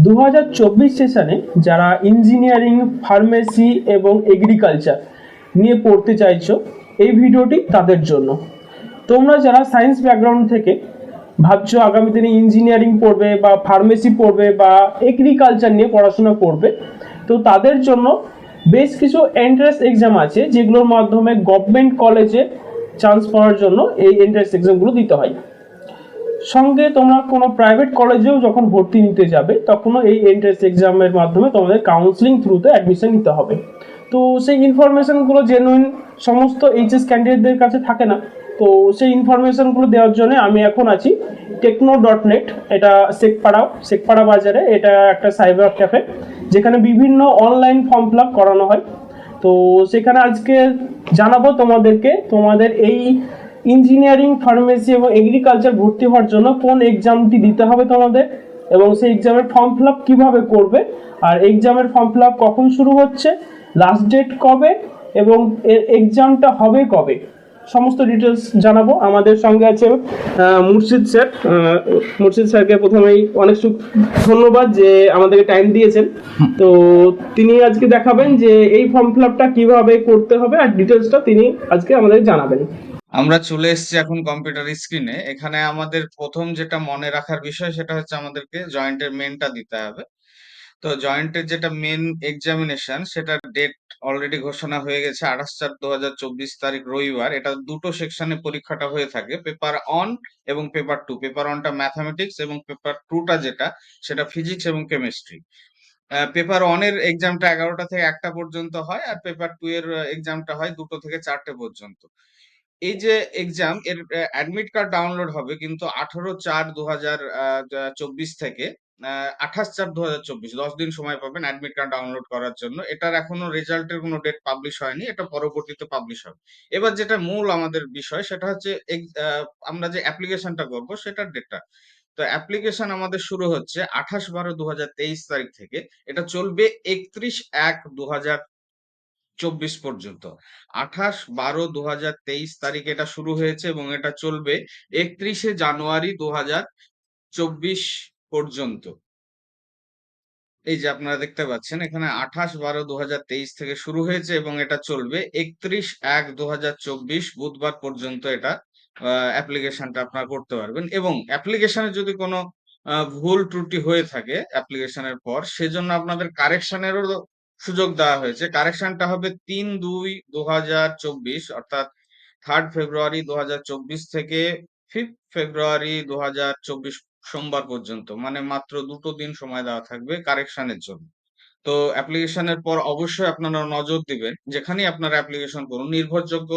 2024 সেশনে যারা engineering, pharmacy এবং এগ্রিকালচার নিয়ে পড়তে চাইছো, এই ভিডিওটি তাদের জন্য। তোমরা যারা সায়েন্স ব্যাকগ্রাউন্ড থেকে ভাবছো আগামী দিনে ইঞ্জিনিয়ারিং পড়বে বা ফার্মেসি পড়বে বা এগ্রিকালচার নিয়ে পড়াশোনা করবে, তো তাদের জন্য বেশ কিছু এন্ট্রান্স এক্সাম আছে যেগুলোর মাধ্যমে গভর্নমেন্ট কলেজে চান্স পাওয়ার জন্য এই এন্ট্রান্স এক্সামগুলো দিতে হয়। সঙ্গে তোমরা কোনো প্রাইভেট কলেজেও যখন ভর্তি নিতে যাবে তখনও এই এন্ট্রান্স এক্সামের মাধ্যমে তোমাদের কাউন্সিলিং থ্রুতে অ্যাডমিশন নিতে হবে। তো সেই ইনফরমেশনগুলো জেনুইন সমস্ত এইচএস ক্যান্ডিডেটদের কাছে থাকে না। তো সেই ইনফরমেশনগুলো দেওয়ার জন্য আমি এখন আছি techno.net। এটা শেখপাড়া বাজারে, এটা একটা সাইবার ক্যাফে যেখানে বিভিন্ন অনলাইন ফর্ম ফিল আপ করানো হয়। তো সেখানে আজকে জানাবো তোমাদেরকে তোমাদের এই ইঞ্জিনিয়ারিং, ফার্মেসি এবং এগ্রিকালচার ভর্তি হওয়ার জন্য কোন এক্সামটি দিতে হবে তোমাদের, এবং সেই এক্সামের ফর্ম ফিল আপ কীভাবে করবে, আর এক্সামের ফর্ম ফিল আপ কখন শুরু হচ্ছে, লাস্ট ডেট কবে, এবং এর এক্সামটা হবে কবে, সমস্ত ডিটেলস জানাবো। আমাদের সঙ্গে আছে মুর্শিদ স্যার। মুর্শিদ স্যারকে প্রথমেই অনেক ধন্যবাদ যে আমাদেরকে টাইম দিয়েছেন। তো তিনি আজকে দেখাবেন যে এই ফর্ম ফিল আপটা কিভাবে করতে হবে, আর ডিটেলসটা তিনি আজকে আমাদের জানাবেন। আমরা চলে এসেছি এখন কম্পিউটার স্ক্রিনে। এখানে আমাদের প্রথম যেটা মনে রাখার বিষয় সেটা হচ্ছে আমাদেরকে জয়েন্টের মেনটা দিতে হবে। তো জয়েন্টের যেটা মেন এক্সামিনেশন সেটার ডেট অলরেডি ঘোষণা হয়ে গেছে 28/4/2024 তারিখ রবিবার। এটা দুটো সেকশনে পরীক্ষাটা হয়ে থাকে, পেপার অন এবং পেপার টু। পেপার অনটা ম্যাথামেটিক্স এবং পেপার টুটা যেটা সেটা ফিজিক্স এবং কেমিস্ট্রি। পেপার ওয়ানের এক্সামটা 11টা থেকে 1টা পর্যন্ত হয়, আর পেপার টু এর এক্সামটা হয় 2টো থেকে 4টে পর্যন্ত। এই যে এক্সাম এর অ্যাডমিট কার্ড ডাউনলোড হবে কিন্তু 18/4/2024 থেকে 28/4/2024, 10 দিন সময় পাবেন অ্যাডমিট কার্ড ডাউনলোড করার জন্য। এটার এখনো রেজাল্টের কোনো ডেট পাবলিশ হয়নি, এটা পরবর্তীতে পাবলিশ হবে। এবার যেটা মূল আমাদের বিষয় সেটা হচ্ছে আমরা যে অ্যাপ্লিকেশনটা করব সেটার ডেটটা। তো অ্যাপ্লিকেশন আমাদের শুরু হচ্ছে 28/12/2023 তারিখ থেকে, এটা চলবে 31/1/2024 পর্যন্ত। 28/12/2023 তারিখে এটা শুরু হয়েছে এবং এটা চলবে 31শে জানুয়ারি 2024 পর্যন্ত। এই যে আপনারা দেখতে পাচ্ছেন এখানে 28/12/2023 থেকে শুরু হয়েছে এবং এটা চলবে 31/1/2024 বুধবার পর্যন্ত। এটা অ্যাপ্লিকেশনটা আপনারা করতে পারবেন, এবং অ্যাপ্লিকেশনে যদি কোনো ভুল ত্রুটি হয়ে থাকে অ্যাপ্লিকেশনের পর, সেজন্য আপনাদের কারেকশনেরও সুযোগ দেওয়া হয়েছে। কারেকশনটা হবে 3/2/2024, অর্থাৎ 3rd ফেব্রুয়ারি 2024 থেকে 5th ফেব্রুয়ারি 2024 সোমবার পর্যন্ত, মানে মাত্র 2টো দিন সময় দেওয়া থাকবে কারেকশনের জন্য। তো অ্যাপ্লিকেশনের পর অবশ্যই আপনারা নজর দিবেন, যেখানেই আপনারা অ্যাপ্লিকেশন করুন নির্ভরযোগ্য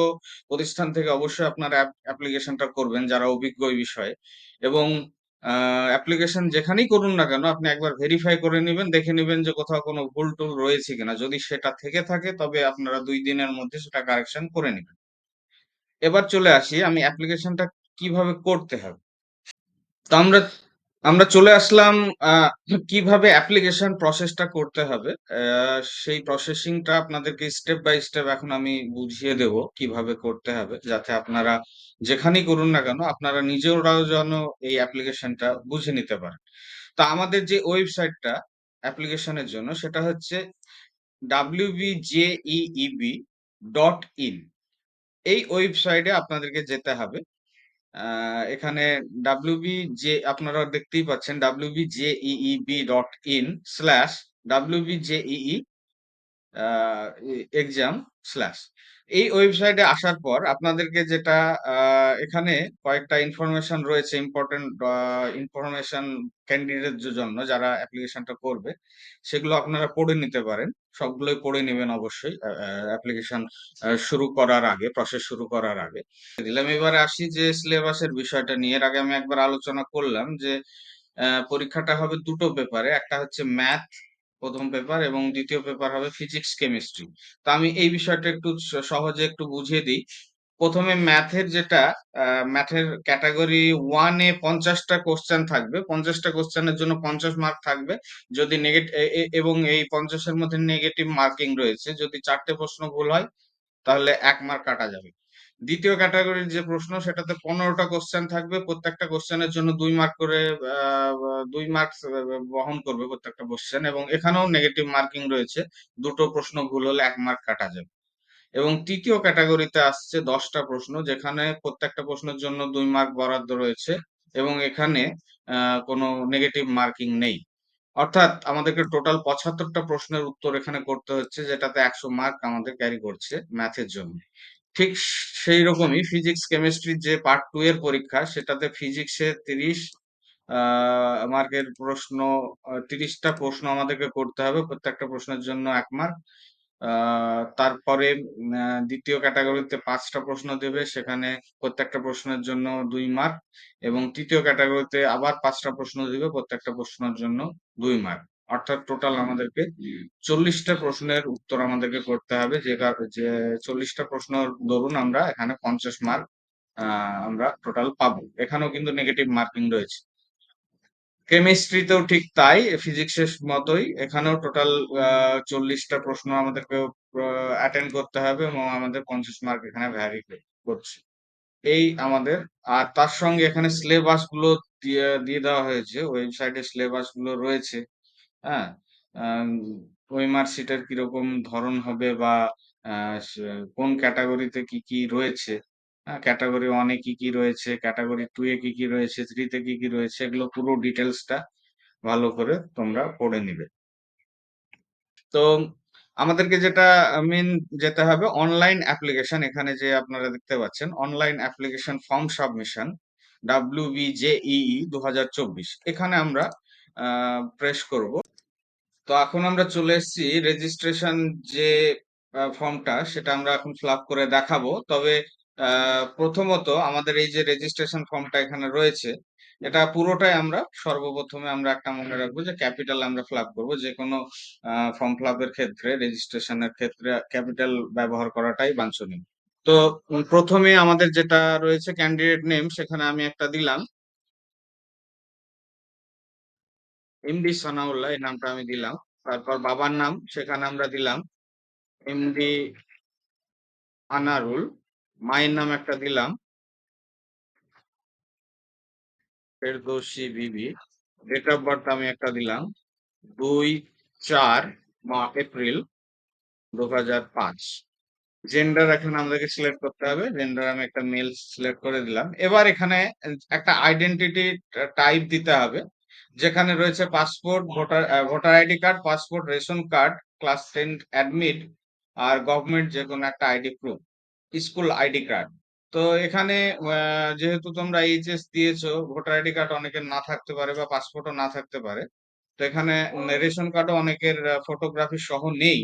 প্রতিষ্ঠান থেকে অবশ্যই আপনারা অ্যাপ্লিকেশনটা করবেন যারা অভিজ্ঞ এই বিষয়ে। এবং অ্যাপ্লিকেশন যেখানেই করুন না কেন আপনি একবার ভেরিফাই করে নেবেন, দেখে নেবেন যে কোথাও কোনো ভুল টুল রয়েছে কিনা। যদি সেটা থেকে থাকে তবে আপনারা 2 দিনের মধ্যে সেটা কারেকশন করে নেবেন। এবার চলে আসি আমি অ্যাপ্লিকেশনটা কিভাবে করতে হবে। তো আমরা আমরা চলে আসলাম কিভাবে অ্যাপ্লিকেশন প্রসেসটা করতে হবে। সেই প্রসেসিংটা আপনাদেরকে স্টেপ বাই স্টেপ এখন আমি বুঝিয়ে দেব কিভাবে করতে হবে, যাতে আপনারা যেখানেই করুন না কেন আপনারা নিজেরাও যেন এই অ্যাপ্লিকেশনটা বুঝে নিতে পারেন। তো আমাদের যে ওয়েবসাইটটা অ্যাপ্লিকেশনের জন্য সেটা হচ্ছে wbjeeb.in। এই ওয়েবসাইটে আপনাদেরকে যেতে হবে। এখানে আপনারা দেখতেই পাচ্ছেন wbjeeb.in/wbjee এক্সাম স্ল্যাশ। এই ওয়েবসাইটে আসার পর আপনাদেরকে যেটা এখানে কয়েকটা ইনফরমেশন রয়েছে, ইম্পর্টেন্ট ইনফরমেশন ক্যান্ডিডেটদের জন্য যারা অ্যাপ্লিকেশনটা করবে, সেগুলো আপনারা পড়ে নিতে পারেন। সবগুলোই পড়ে নেবেন অবশ্যই অ্যাপ্লিকেশন শুরু করার আগে, প্রসেস শুরু করার আগে। দিলাম, এবারে আসি যে সিলেবাসের বিষয়টা নিয়ে। এর আগে আমি একবার আলোচনা করলাম যে পরীক্ষাটা হবে দুটো পেপারে, একটা হচ্ছে ম্যাথ প্রথম পেপার এবং দ্বিতীয় পেপার হবে ফিজিক্স কেমিস্ট্রি। তো আমি এই বিষয়টা একটু সহজে একটু বুঝিয়ে দিই। প্রথমে ম্যাথের যেটা ম্যাথের ক্যাটাগরি 1-এ 50টা কোশ্চেন থাকবে। 50টা কোশ্চেনের জন্য 50 মার্ক থাকবে। যদি নেগেটিভ, এবং এই 50-এর মধ্যে নেগেটিভ মার্কিং রয়েছে। যদি 4টে প্রশ্ন ভুল হয় তাহলে 1 মার্ক কাটা যাবে। দ্বিতীয় ক্যাটাগরির যে প্রশ্ন সেটাতে 15টা কোশ্চেন থাকবে, প্রত্যেকটা কোশ্চেনের জন্য 2 মার্ক করে, 2 মার্ক বহন করবে প্রত্যেকটা কোশ্চেন, এবং এখানেও নেগেটিভ মার্কিং রয়েছে, দুটো প্রশ্ন ভুল হলে 1 মার্ক কাটা যাবে। এবং তৃতীয় ক্যাটাগরিতে আসছে 10টা প্রশ্ন, যেখানে প্রত্যেকটা প্রশ্নের জন্য 2 মার্ক বরাদ্দ রয়েছে, এবং এখানে কোনো নেগেটিভ মার্কিং নেই। অর্থাৎ আমাদেরকে টোটাল 75টা প্রশ্নের উত্তর এখানে করতে হচ্ছে, যেটাতে 100 মার্ক আমাদের ক্যারি করছে ম্যাথের জন্য। ঠিক সেই রকমই ফিজিক্স কেমিস্ট্রির যে পার্ট 2 এর পরীক্ষা, সেটাতে ফিজিক্সে 30 মার্কের প্রশ্ন, 30টা প্রশ্ন আমাদেরকে করতে হবে, প্রত্যেকটা প্রশ্নের জন্য 1 মার্ক। তারপরে দ্বিতীয় ক্যাটাগরিতে 5টা প্রশ্ন দেবে, সেখানে প্রত্যেকটা প্রশ্নের জন্য 2 মার্ক, এবং তৃতীয় ক্যাটাগরিতে আবার 5টা প্রশ্ন দিবে, প্রত্যেকটা প্রশ্নের জন্য 2 মার্ক। অর্থাৎ টোটাল আমাদেরকে 40টা প্রশ্নের উত্তর আমাদেরকে করতে হবে, যে 40টা প্রশ্ন ধরুন আমরা এখানে 50 মার্ক আমরা টোটাল পাবো। এখানেও কিন্তু নেগেটিভ মার্কিং রয়েছে। কেমিস্ট্রিতেও ঠিক তাই, ফিজিক্সের মতোই এখানেও টোটাল 40টা প্রশ্ন আমাদেরকে অ্যাটেন্ড করতে হবে, এবং আমাদের 50 মার্ক এখানে ভ্যারি করছে। এই আমাদের, আর তার সঙ্গে এখানে সিলেবাস গুলো দিয়ে দিয়ে দেওয়া হয়েছে, ওয়েবসাইটে সিলেবাস গুলো রয়েছে। হ্যাঁ, ওএমআর শিটের কিরকম ধরন হবে, বা কোন ক্যাটাগরিতে কি কি রয়েছে, ক্যাটাগরি 1-এ কি কি রয়েছে, ক্যাটাগরি 2-এ কি কি রয়েছে, 3-তে কি কি রয়েছে, এগুলো পুরো ডিটেলসটা ভালো করে তোমরা পড়ে নিবে। তো আমাদেরকে যেটা মেন যেতে হবে, অনলাইন অ্যাপ্লিকেশন। এখানে যে আপনারা দেখতে পাচ্ছেন online application form submission WBJEE 2024, এখানে আমরা প্রেস করব। তো এখন আমরা চলে এসেছি রেজিস্ট্রেশন যে ফর্মটা, সেটা আমরা এখন ফিল আপ করে দেখাবো। তবে প্রথমত আমাদের এই যে রেজিস্ট্রেশন ফর্মটা এখানে রয়েছে, এটা পুরোটাই আমরা সর্বপ্রথমে আমরা একটা মনে রাখবো যে ক্যাপিটাল আমরা ফিল আপ করবো। যে কোনো ফর্ম ফিল আপের ক্ষেত্রে, রেজিস্ট্রেশনের ক্ষেত্রে ক্যাপিটাল ব্যবহার করাটাই বাঞ্ছনীয়। তো প্রথমে আমাদের যেটা রয়েছে ক্যান্ডিডেট নেম, সেখানে আমি একটা দিলাম এমডি সানাউল্লাহ, এই নামটা আমি দিলাম। তারপর বাবার নাম সেখানে আমরা দিলাম এমডি আনারুল। মায়ের নাম একটা দিলাম ফেরদৌসী বিবি। ডেট অফ বার্থ আমি একটা দিলাম 2/4 এপ্রিল 2005। জেন্ডার এখন আমাদেরকে সিলেক্ট করতে হবে, জেন্ডার আমি একটা মেল সিলেক্ট করে দিলাম। এবার এখানে একটা আইডেন্টিটি টাইপ দিতে হবে, যেখানে রয়েছে passport, voter ID card, passport, ration card, class 10 admit, আর গভর্নমেন্ট যে কোনো একটা ID proof, school ID card. তো এখানে যেহেতু তোমরা এইচএস দিয়েছো, ভোটার আইডি কার্ড অনেকের না থাকতে পারে, বা পাসপোর্টও না থাকতে পারে। তো এখানে রেশন কার্ডও অনেকের ফটোগ্রাফি সহ নেই।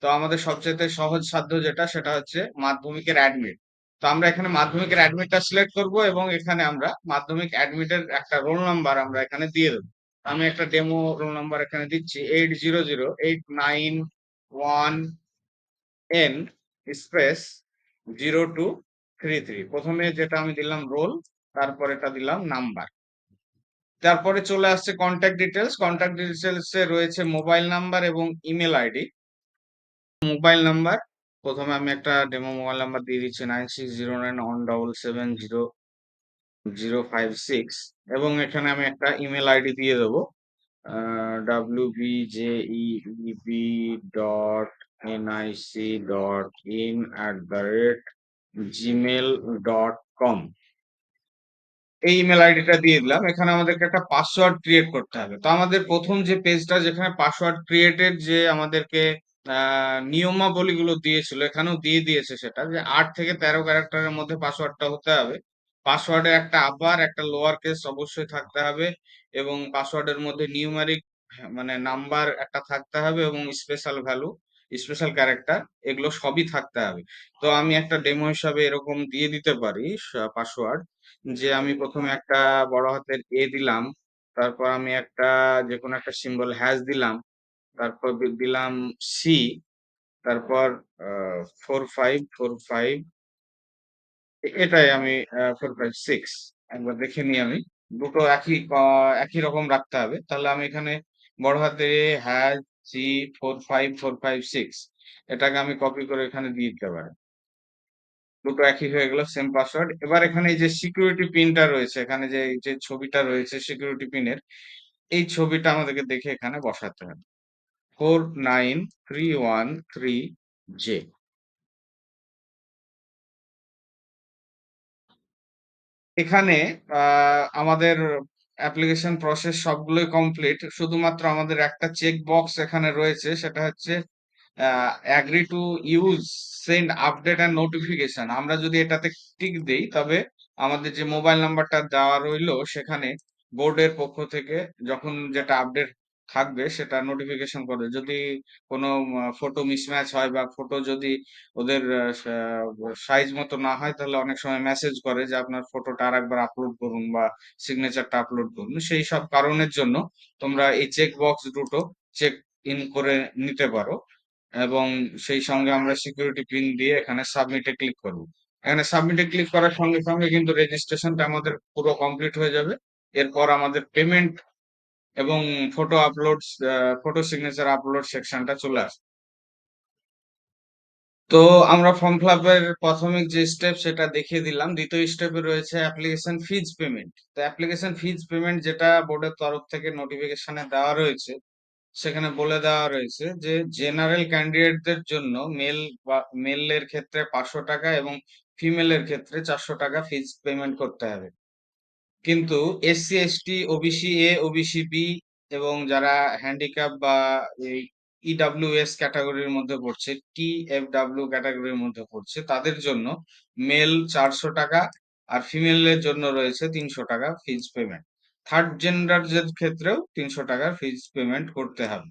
তো আমাদের সবচেয়ে সহজ সাধ্য যেটা, সেটা হচ্ছে মাধ্যমিকের অ্যাডমিট। তো আমরা এখানে মাধ্যমিকের অ্যাডমিটটা সিলেক্ট করব, এবং এখানে আমরা মাধ্যমিক অ্যাডমিটের একটা রোল নাম্বার আমরা এখানে দিয়ে দেবো। আমি একটা ডেমো রোল নাম্বার এখানে দিচ্ছি 800891N স্পেস 0233। প্রথমে যেটা আমি দিলাম রোল, তারপর এটা দিলাম নাম্বার। তারপরে চলে আসছে কন্ট্যাক্ট ডিটেলস। কন্ট্যাক্ট ডিটেলসে রয়েছে মোবাইল নাম্বার এবং ইমেল আইডি। মোবাইল নাম্বার, প্রথমে আমি একটা ডেমো মোবাইল নাম্বার দিয়ে দিচ্ছি 9609177005 এবং এখানে আমি একটা ইমেল আইডি দিয়ে দেবো wbjeb.nic.in@gmail.com। এই ইমেল আইডিটা দিয়ে দিলাম। এখানে আমাদেরকে একটা পাসওয়ার্ড ক্রিয়েট করতে হবে। তো আমাদের প্রথম যে পেজটা, যেখানে পাসওয়ার্ড ক্রিয়েটের যে আমাদেরকে নিয়মাবলীগুলো দিয়েছিল, এখানেও দিয়ে দিয়েছে সেটা, যে 8 থেকে 13 ক্যারেক্টারের মধ্যে পাসওয়ার্ডটা হতে হবে। পাসওয়ার্ডে একটা আপার একটা লোয়ার কেস অবশ্যই থাকতে হবে, এবং পাসওয়ার্ডের মধ্যে নিউমারিক মানে নাম্বার একটা থাকতে হবে, এবং স্পেশাল ভ্যালু, স্পেশাল ক্যারেক্টার, এগুলো সবই থাকতে হবে। তো আমি একটা ডেমো হিসাবে এরকম দিয়ে দিতে পারি পাসওয়ার্ড, যে আমি প্রথমে একটা বড় হাতের এ দিলাম, তারপর আমি একটা যে কোনো একটা সিম্বল হ্যাশ দিলাম, তারপর দিলাম সি, তারপর 4545, এটাই আমি 456। একবার দেখে নিই আমি, দুটো একই রকম রাখতে হবে। তাহলে আমি এখানে বড় হাতে হ্যাশ সি 45456, এটাকে আমি কপি করে এখানে দিয়ে দিতে পারি। দুটো একই হয়ে গেল, সেম পাসওয়ার্ড। এবার এখানে এই যে সিকিউরিটি পিনটা রয়েছে, এখানে যে এই যে ছবিটা রয়েছে সিকিউরিটি পিনের, এই ছবিটা আমাদেরকে দেখে এখানে বসাতে হবে, 49313J। এখানে আমাদের অ্যাপ্লিকেশন প্রসেস সবগুলোই কমপ্লিট, শুধুমাত্র আমাদের একটা চেক বক্স এখানে রয়েছে, সেটা হচ্ছে agree to use send update and notification. আমরা যদি এটাতে টিক দেই, তবে আমাদের যে মোবাইল নাম্বারটা দেওয়া রইলো সেখানে বোর্ডের পক্ষ থেকে যখন যেটা আপডেট থাকবে সেটা নোটিফিকেশন করবে। যদি কোনো ফটো মিসম্যাচ হয় বা ফটো যদি ওদের সাইজ মতো না হয়, তাহলে অনেক সময় মেসেজ করে যে আপনার ফটোটা আরেকবার আপলোড করুন বা সিগনেচারটা আপলোড করুন। সেই সব কারণের জন্য তোমরা এই চেক বক্স দুটো চেক ইন করে নিতে পারো, এবং সেই সঙ্গে আমরা সিকিউরিটি পিন দিয়ে এখানে সাবমিটে ক্লিক করব। এখানে সাবমিটে ক্লিক করার সঙ্গে সঙ্গে কিন্তু রেজিস্ট্রেশনটা আমাদের পুরো কমপ্লিট হয়ে যাবে। এরপর আমাদের পেমেন্ট এবং photo upload, photo signature upload সেকশনটা চলে আসবে। তো আমরা ফর্ম ফিল আপের প্রাথমিক যে স্টেপ সেটা দেখিয়ে দিলাম। দ্বিতীয় স্টেপে রয়েছে অ্যাপ্লিকেশন ফিজ পেমেন্ট। তো অ্যাপ্লিকেশন ফিজ পেমেন্ট যেটা বোর্ডের তরফ থেকে নোটিফিকেশনে দেওয়া রয়েছে, সেখানে বলে দেওয়া রয়েছে যে জেনারেল ক্যান্ডিডেটদের জন্য মেলের ক্ষেত্রে 500 টাকা এবং ফিমেলের ক্ষেত্রে 400 টাকা ফিজ পেমেন্ট করতে হবে। কিন্তু SC ST OBC A OBC B এবং যারা হ্যান্ডিক্যাপ বা এই ইডাব্লিউএস ক্যাটাগরির মধ্যে পড়ছে, টিএফডাব্লিউ ক্যাটাগরির মধ্যে পড়ছে, তাদের জন্য মেল 400 টাকা আর ফিমেলের জন্য রয়েছে 300 টাকা ফিজ পেমেন্ট। থার্ড জেন্ডারদের ক্ষেত্রেও 300 টাকার ফিজ পেমেন্ট করতে হবে।